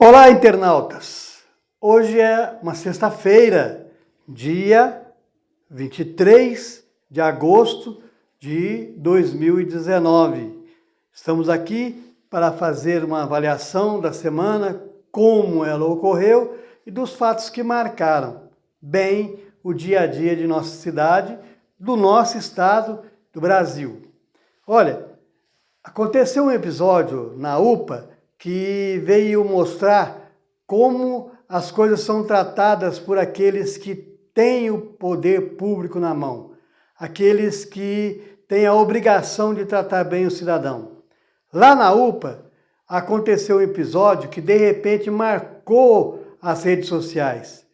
Olá, internautas! Hoje é uma sexta-feira, dia 23 de agosto de 2019. Estamos aqui para fazer uma avaliação da semana, como ela ocorreu e dos fatos que marcaram bem o dia a dia de nossa cidade, do nosso estado, do Brasil. Olha, aconteceu um episódio na UPA que veio mostrar como as coisas são tratadas por aqueles que têm o poder público na mão, aqueles que têm a obrigação de tratar bem o cidadão. Lá na UPA aconteceu um episódio que de repente marcou as redes sociais.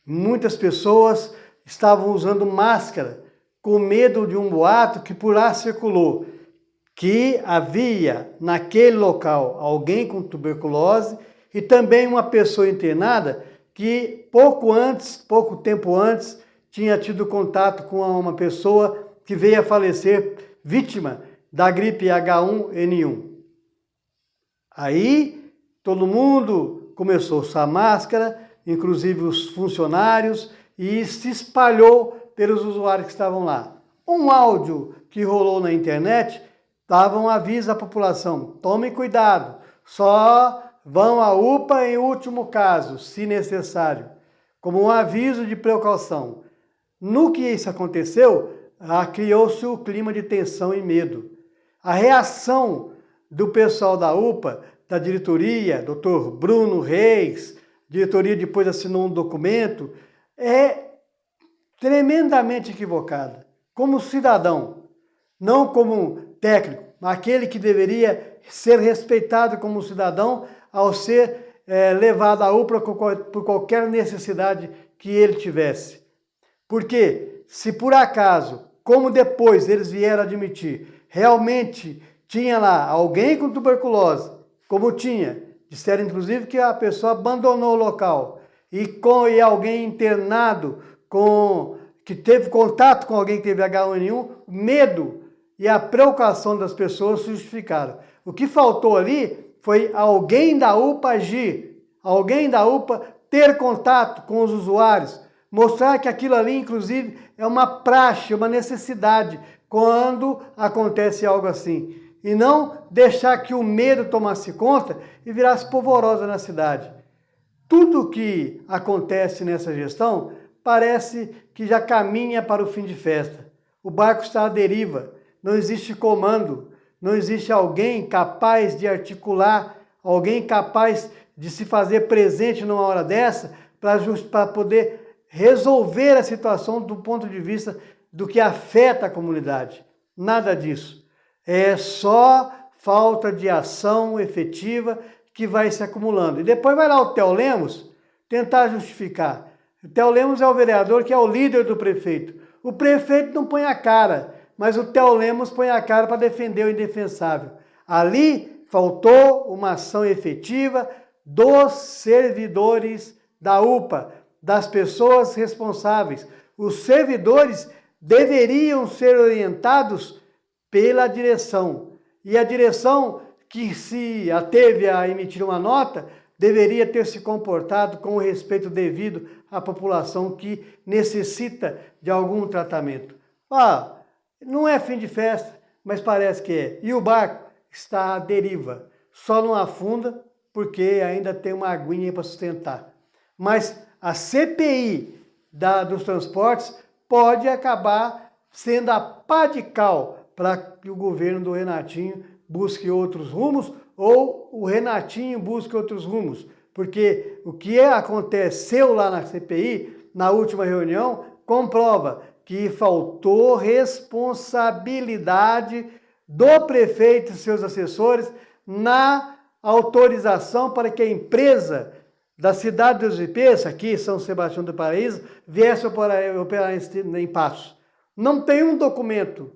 Muitas pessoas estavam usando máscara com medo de um boato que por lá circulou, que havia naquele local alguém com tuberculose e também uma pessoa internada que pouco tempo antes, tinha tido contato com uma pessoa que veio a falecer vítima da gripe H1N1. Aí todo mundo começou a usar máscara, inclusive os funcionários, e se espalhou pelos usuários que estavam lá. Um áudio que rolou na internet dava um aviso à população: tome cuidado, só vão à UPA em último caso, se necessário, como um aviso de precaução. No que isso aconteceu, criou-se o clima de tensão e medo. A reação do pessoal da UPA, da diretoria, Dr. Bruno Reis, diretoria depois assinou um documento, é tremendamente equivocada. Como cidadão, não como técnico, aquele que deveria ser respeitado como cidadão ao ser levado à UPA por qualquer necessidade que ele tivesse. Porque se por acaso, como depois eles vieram admitir, realmente tinha lá alguém com tuberculose, como tinha, disseram inclusive que a pessoa abandonou o local, e alguém internado que teve contato com alguém que teve H1N1, medo e a precaução das pessoas se justificaram. O que faltou ali foi alguém da UPA agir, alguém da UPA ter contato com os usuários, mostrar que aquilo ali, inclusive, é uma praxe, uma necessidade quando acontece algo assim. E não deixar que o medo tomasse conta e virasse polvorosa na cidade. Tudo que acontece nessa gestão parece que já caminha para o fim de festa. O barco está à deriva. Não existe comando, não existe alguém capaz de articular, alguém capaz de se fazer presente numa hora dessa para poder resolver a situação do ponto de vista do que afeta a comunidade. Nada disso. É só falta de ação efetiva que vai se acumulando. E depois vai lá o Theo Lemos tentar justificar. O Theo Lemos é o vereador que é o líder do prefeito. O prefeito não põe a cara, mas o Theo Lemos põe a cara para defender o indefensável. Ali faltou uma ação efetiva dos servidores da UPA, das pessoas responsáveis. Os servidores deveriam ser orientados pela direção. E a direção que se ateve a emitir uma nota deveria ter se comportado com o respeito devido à população que necessita de algum tratamento. Não é fim de festa, mas parece que é. E o barco está à deriva. Só não afunda porque ainda tem uma aguinha para sustentar. Mas a CPI dos transportes pode acabar sendo a pá de cal para que o governo do Renatinho busque outros rumos ou o Renatinho busque outros rumos. Porque o que aconteceu lá na CPI, na última reunião, comprova que faltou responsabilidade do prefeito e seus assessores na autorização para que a empresa da cidade dos IPs, aqui São Sebastião do Paraíso, viesse operar em Passos. Não tem um documento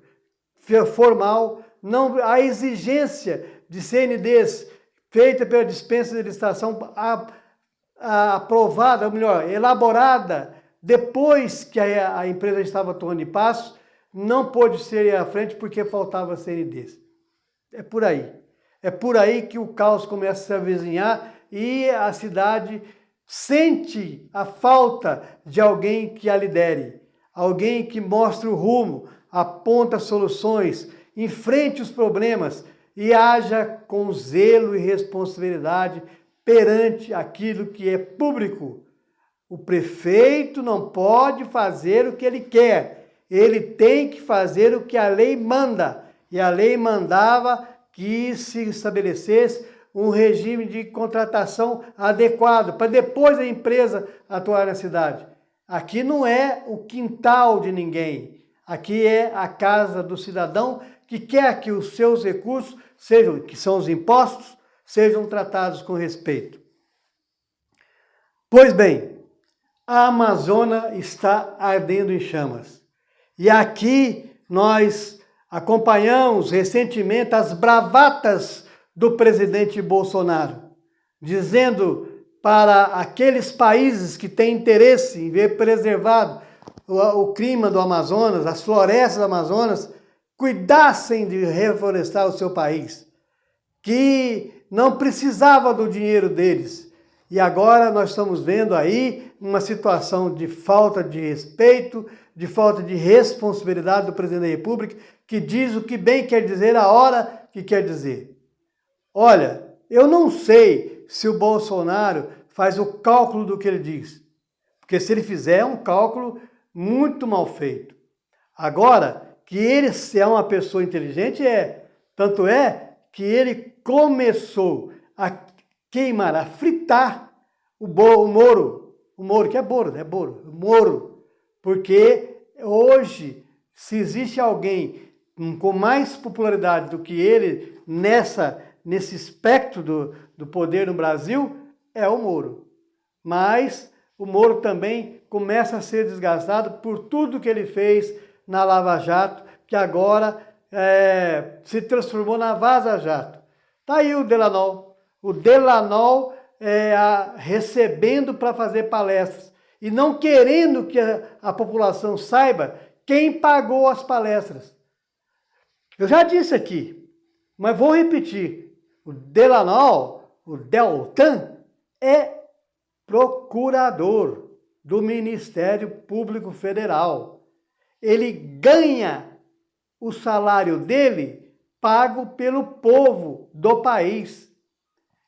formal, não, a exigência de CNDs feita pela dispensa de licitação aprovada, ou melhor, elaborada depois que a empresa estava atuando em Passos, não pôde ser à frente porque faltava CNDs. É por aí. É por aí que o caos começa a se avizinhar e a cidade sente a falta de alguém que a lidere, alguém que mostre o rumo, aponta soluções, enfrente os problemas e haja com zelo e responsabilidade perante aquilo que é público. O prefeito não pode fazer o que ele quer, ele tem que fazer o que a lei manda. E a lei mandava que se estabelecesse um regime de contratação adequado, para depois a empresa atuar na cidade. Aqui não é o quintal de ninguém, aqui é a casa do cidadão que quer que os seus recursos, que são os impostos, sejam tratados com respeito. Pois bem, a Amazônia está ardendo em chamas. E aqui nós acompanhamos recentemente as bravatas do presidente Bolsonaro, dizendo para aqueles países que têm interesse em ver preservado o clima do Amazonas, as florestas do Amazonas, cuidassem de reflorestar o seu país, que não precisava do dinheiro deles. E agora nós estamos vendo aí uma situação de falta de respeito, de falta de responsabilidade do presidente da República, que diz o que bem quer dizer, a hora que quer dizer. Olha, eu não sei se o Bolsonaro faz o cálculo do que ele diz, porque se ele fizer é um cálculo muito mal feito. Agora, que ele é uma pessoa inteligente, tanto é que ele começou a queimar, a fritar o Moro, que é Moro, porque hoje, se existe alguém com mais popularidade do que ele nesse espectro do poder no Brasil, é o Moro. Mas o Moro também começa a ser desgastado por tudo que ele fez na Lava Jato, que agora se transformou na Vaza Jato. Está aí o Delanol. O Delanol recebendo para fazer palestras e não querendo que a população saiba quem pagou as palestras. Eu já disse aqui, mas vou repetir. O Delanol, o Deltan, é procurador do Ministério Público Federal. Ele ganha o salário dele pago pelo povo do país.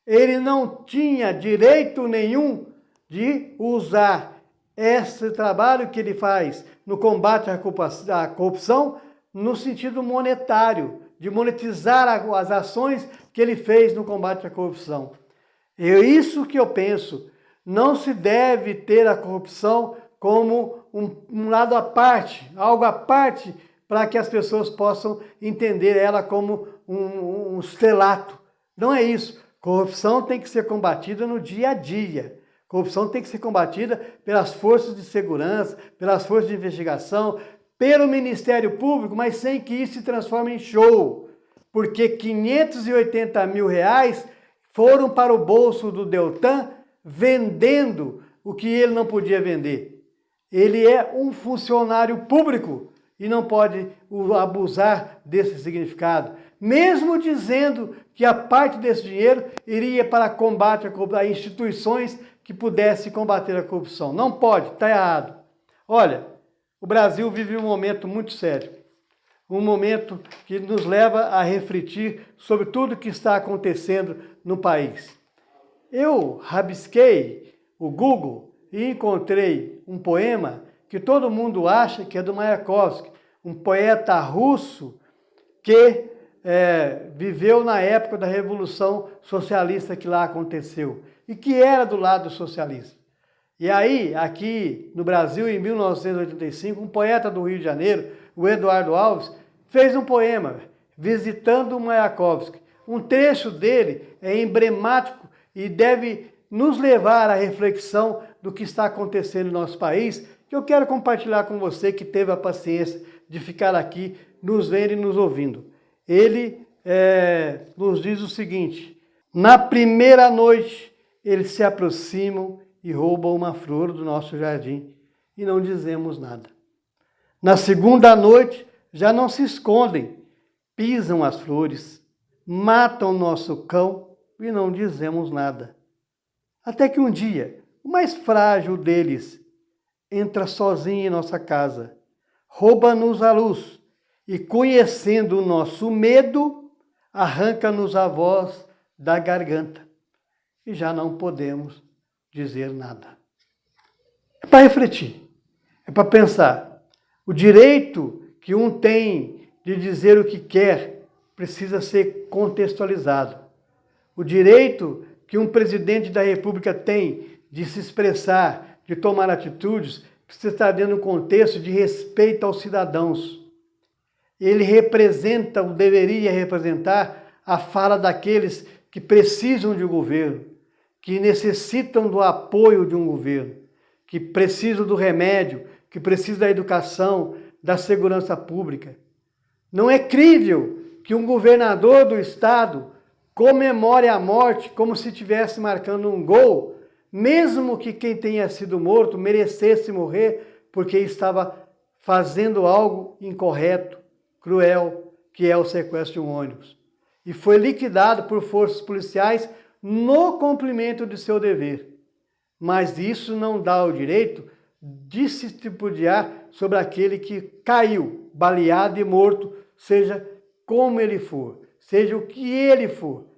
Ele não tinha direito nenhum de usar esse trabalho que ele faz no combate à corrupção no sentido monetário, de monetizar as ações que ele fez no combate à corrupção. É isso que eu penso. Não se deve ter a corrupção como um lado à parte, algo à parte, para que as pessoas possam entender ela como um estrelato. Não é isso. Corrupção tem que ser combatida no dia a dia. Corrupção tem que ser combatida pelas forças de segurança, pelas forças de investigação, pelo Ministério Público, mas sem que isso se transforme em show. Porque 580 mil reais foram para o bolso do Deltan vendendo o que ele não podia vender. Ele é um funcionário público e não pode abusar desse significado. Mesmo dizendo que a parte desse dinheiro iria para combate a instituições que pudessem combater a corrupção. Não pode, está errado. Olha, o Brasil vive um momento muito sério. Um momento que nos leva a refletir sobre tudo que está acontecendo no país. Eu rabisquei o Google e encontrei um poema que todo mundo acha que é do Mayakovsky, um poeta russo que viveu na época da Revolução Socialista que lá aconteceu e que era do lado socialista. E aí, aqui no Brasil, em 1985, um poeta do Rio de Janeiro, o Eduardo Alves, fez um poema visitando o Mayakovsky. Um trecho dele é emblemático e deve nos levar à reflexão do que está acontecendo no nosso país, que eu quero compartilhar com você que teve a paciência de ficar aqui nos vendo e nos ouvindo. Ele nos diz o seguinte: na primeira noite eles se aproximam e roubam uma flor do nosso jardim e não dizemos nada. Na segunda noite já não se escondem, pisam as flores, matam nosso cão e não dizemos nada. Até que um dia, o mais frágil deles entra sozinho em nossa casa, rouba-nos a luz e, conhecendo o nosso medo, arranca-nos a voz da garganta e já não podemos dizer nada. É para refletir, é para pensar. O direito que um tem de dizer o que quer precisa ser contextualizado. O direito que um presidente da República tem de se expressar, de tomar atitudes, precisa estar dentro de um contexto de respeito aos cidadãos. Ele representa, ou deveria representar, a fala daqueles que precisam de um governo, que necessitam do apoio de um governo, que precisam do remédio, que precisam da educação, da segurança pública. Não é crível que um governador do estado comemore a morte como se estivesse marcando um gol, mesmo que quem tenha sido morto merecesse morrer porque estava fazendo algo incorreto, cruel, que é o sequestro de um ônibus. E foi liquidado por forças policiais no cumprimento de seu dever. Mas isso não dá o direito de se tripudiar sobre aquele que caiu, baleado e morto, seja como ele for, seja o que ele for.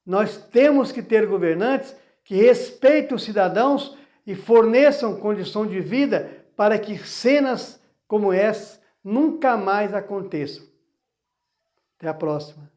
Nós temos que ter governantes que respeitem os cidadãos e forneçam condição de vida para que cenas como essa nunca mais aconteçam. Até a próxima.